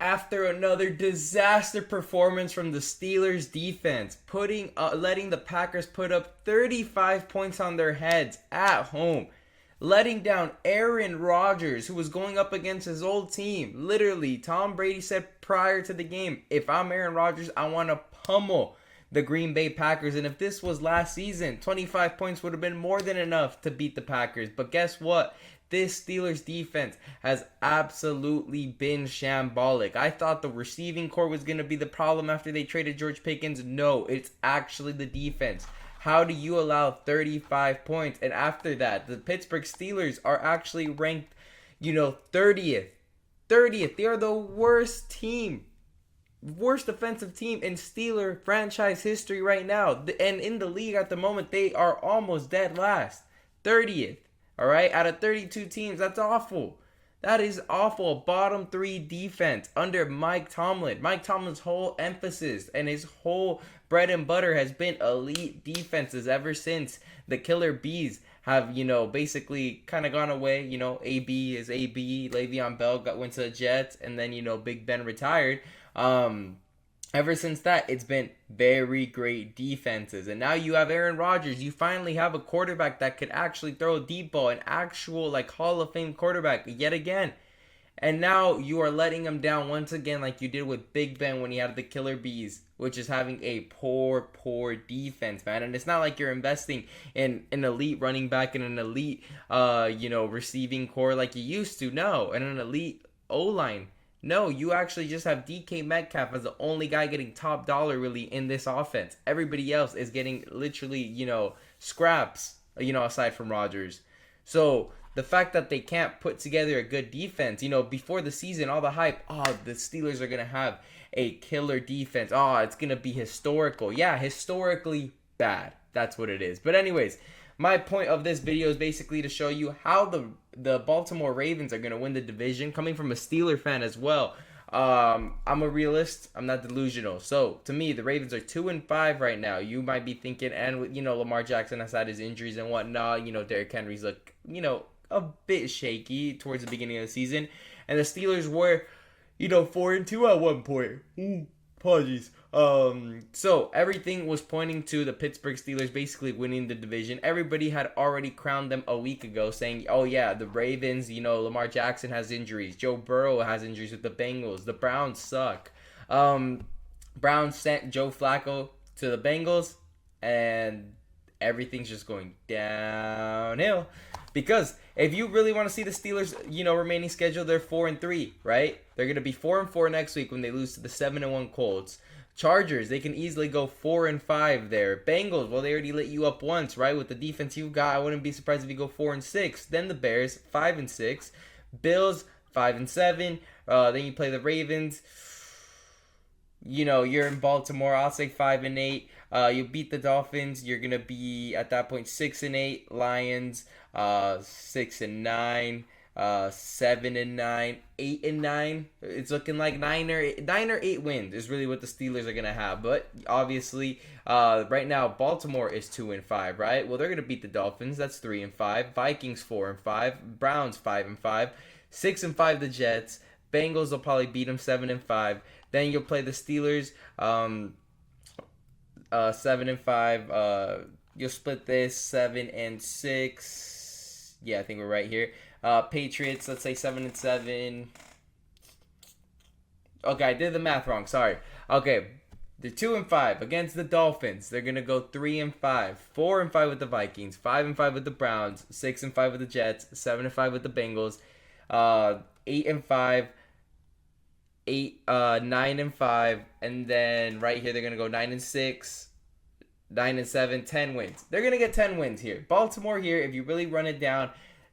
after another disaster performance from the Steelers defense, letting the Packers put up 35 points on their heads at home, letting down Aaron Rodgers, who was going up against his old team. Literally, Tom Brady said prior to the game, if I'm Aaron Rodgers, I want to pummel the Green Bay Packers. And if this was last season, 25 points would have been more than enough to beat the Packers. But guess what? This Steelers defense has absolutely been shambolic. I thought the receiving core was going to be the problem after they traded George Pickens. No, it's actually the defense. How do you allow 35 points? And after that, the Pittsburgh Steelers are actually ranked, 30th. 30th. They are the worst offensive team in Steeler franchise history right now. And in the league at the moment, they are almost dead last. 30th. All right? Out of 32 teams, that's awful. That is awful. Bottom 3 defense under Mike Tomlin. Mike Tomlin's whole emphasis and his whole bread and butter has been elite defenses ever since the Killer Bees have, basically kind of gone away. AB is AB. Le'Veon Bell went to the Jets, and then, Big Ben retired. Ever since that, it's been very great defenses. And now you have Aaron Rodgers. You finally have a quarterback that could actually throw a deep ball, an actual Hall of Fame quarterback yet again. And now you are letting him down once again like you did with Big Ben when he had the Killer Bees, which is having a poor defense, man. And it's not like you're investing in an elite running back and an elite, receiving core like you used to. No, and an elite O-line. No, you actually just have DK Metcalf as the only guy getting top dollar really in this offense. Everybody else is getting literally, scraps, aside from Rodgers. So the fact that they can't put together a good defense, before the season, all the hype, the Steelers are going to have a killer defense. It's going to be historical. Yeah, historically bad. That's what it is. But anyways, my point of this video is basically to show you how the Baltimore Ravens are going to win the division, coming from a Steeler fan as well. I'm a realist. I'm not delusional. So, to me, the Ravens are 2-5 right now. You might be thinking, and, Lamar Jackson has had his injuries and whatnot. Derrick Henry's look, a bit shaky towards the beginning of the season. And the Steelers were, 4-2 at one point. Apologies. So everything was pointing to the Pittsburgh Steelers basically winning the division. Everybody had already crowned them a week ago, saying, oh yeah, the Ravens, Lamar Jackson has injuries. Joe Burrow has injuries with the Bengals. The Browns suck. Browns sent Joe Flacco to the Bengals, and everything's just going downhill. Because if you really want to see the Steelers, remaining schedule, they're 4-3, right? They're going to be 4-4 next week when they lose to the 7-1 Colts. Chargers, they can easily go 4-5 there. Bengals, well, they already lit you up once, right? With the defense you've got, I wouldn't be surprised if you go 4-6. Then the Bears, 5-6. Bills, 5-7. Then you play the Ravens. You're in Baltimore. I'll say 5-8. You beat the Dolphins. You're gonna be at that point 6-8. Lions, 6-9. 7-9, 8-9. It's looking like 9 or 8 wins is really what the Steelers are gonna have. But obviously, right now Baltimore is 2-5, right? Well, they're gonna beat the Dolphins. That's 3-5. Vikings 4-5. Browns 5-5. 6-5 the Jets. Bengals will probably beat them 7-5. Then you'll play the Steelers 7-5. You'll split this 7-6. Yeah, I think we're right here. Patriots, let's say 7-7. Okay, I did the math wrong. Sorry. Okay, they're 2-5 against the Dolphins. They're gonna go 3-5, 4-5 with the Vikings, 5-5 with the Browns, 6-5 with the Jets, 7-5 with the Bengals, 8-5, 9-5, and then right here they're gonna go 9-6. 9-7, 10 wins. They're gonna get 10 wins here. Baltimore here, if you really run it down,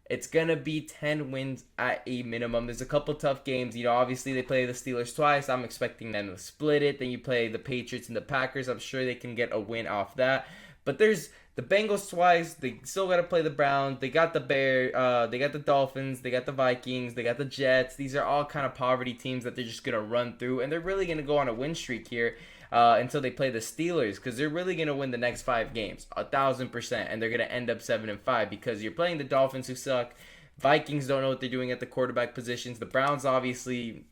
it's going to be 10 wins at a minimum. There's a couple tough games. Obviously they play the Steelers twice. I'm expecting them to split it. Then you play the Patriots and the Packers. I'm sure they can get a win off that. But there's the Bengals twice. They still got to play the Browns. They got the Bears. They got the Dolphins. They got the Vikings. They got the Jets. These are all kind of poverty teams that they're just going to run through. And they're really going to go on a win streak here. Until they play the Steelers, because they're really going to win the next 5 games, 1,000%, and they're going to end up 7-5 because you're playing the Dolphins, who suck. Vikings don't know what they're doing at the quarterback positions. The Browns, obviously,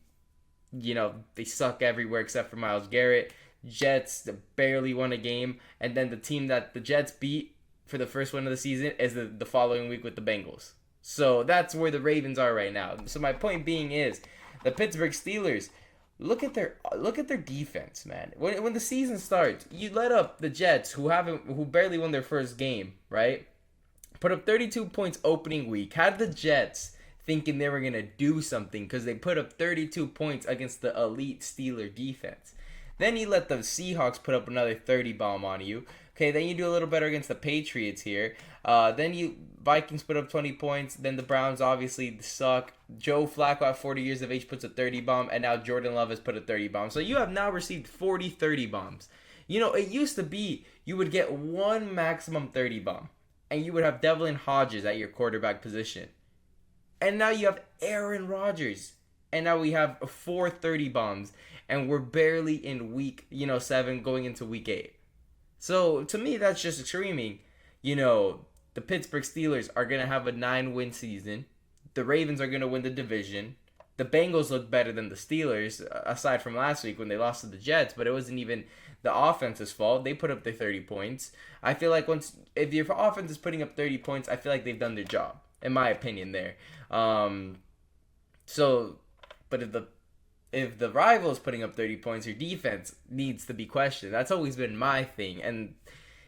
they suck everywhere except for Myles Garrett. Jets barely won a game, and then the team that the Jets beat for the first win of the season is the following week with the Bengals. So that's where the Ravens are right now. So my point being is the Pittsburgh Steelers. Look at their defense, man. When the season starts, you let up the Jets who barely won their first game, right? Put up 32 points opening week. Had the Jets thinking they were gonna do something because they put up 32 points against the elite Steeler defense. Then you let the Seahawks put up another 30 bomb on you. Okay, then you do a little better against the Patriots here. Then you Vikings put up 20 points. Then the Browns obviously suck. Joe Flacco at 40 years of age puts a 30 bomb, and now Jordan Love has put a 30 bomb. So you have now received 40 30 bombs. It used to be you would get one maximum 30 bomb, and you would have Devlin Hodges at your quarterback position. And now you have Aaron Rodgers. And now we have 4 30 bombs. And we're barely in week, 7 going into week 8. So to me, that's just screaming, the Pittsburgh Steelers are going to have a 9-win season. The Ravens are going to win the division. The Bengals look better than the Steelers, aside from last week when they lost to the Jets. But it wasn't even the offense's fault. They put up their 30 points. I feel like if your offense is putting up 30 points, I feel like they've done their job, in my opinion there. But if the rival is putting up 30 points, your defense needs to be questioned. That's always been my thing. And,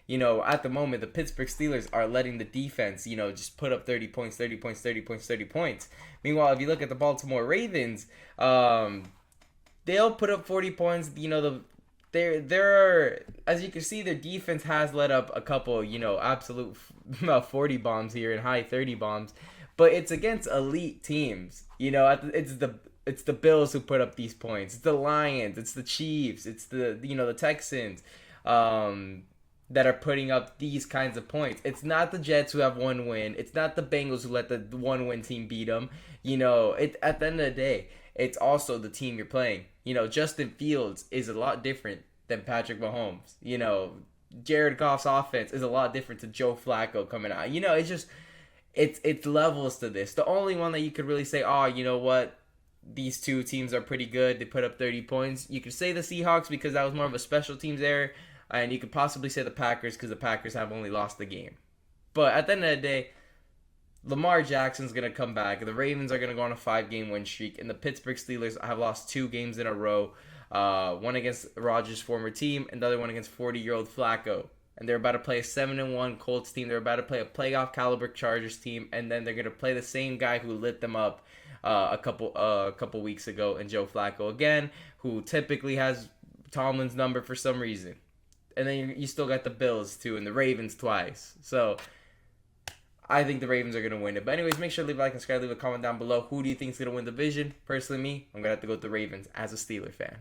at the moment, the Pittsburgh Steelers are letting the defense, just put up 30 points, 30 points, 30 points, 30 points. Meanwhile, if you look at the Baltimore Ravens, they'll put up 40 points. They're as you can see, their defense has let up a couple, absolute 40 bombs here and high 30 bombs. But it's against elite teams. It's the Bills who put up these points. It's the Lions. It's the Chiefs. It's the Texans that are putting up these kinds of points. It's not the Jets who have one win. It's not the Bengals who let the one-win team beat them. At the end of the day, it's also the team you're playing. Justin Fields is a lot different than Patrick Mahomes. Jared Goff's offense is a lot different to Joe Flacco coming out. It's just it's levels to this. The only one that you could really say, what? These two teams are pretty good. They put up 30 points. You could say the Seahawks because that was more of a special teams error. And you could possibly say the Packers because the Packers have only lost the game. But at the end of the day, Lamar Jackson's going to come back. The Ravens are going to go on a 5-game win streak. And the Pittsburgh Steelers have lost 2 games in a row. One against Rodgers' former team and the other one against 40-year-old Flacco. And they're about to play a 7-1 Colts team. They're about to play a playoff caliber Chargers team. And then they're going to play the same guy who lit them up a couple weeks ago, and Joe Flacco again, who typically has Tomlin's number for some reason. And then you still got the Bills too, and the Ravens twice. So I think the Ravens are gonna win it. But anyways, make sure to leave a like and subscribe, leave a comment down below. Who do you think is gonna win the division? Personally, me, I'm gonna have to go with the Ravens as a Steeler fan.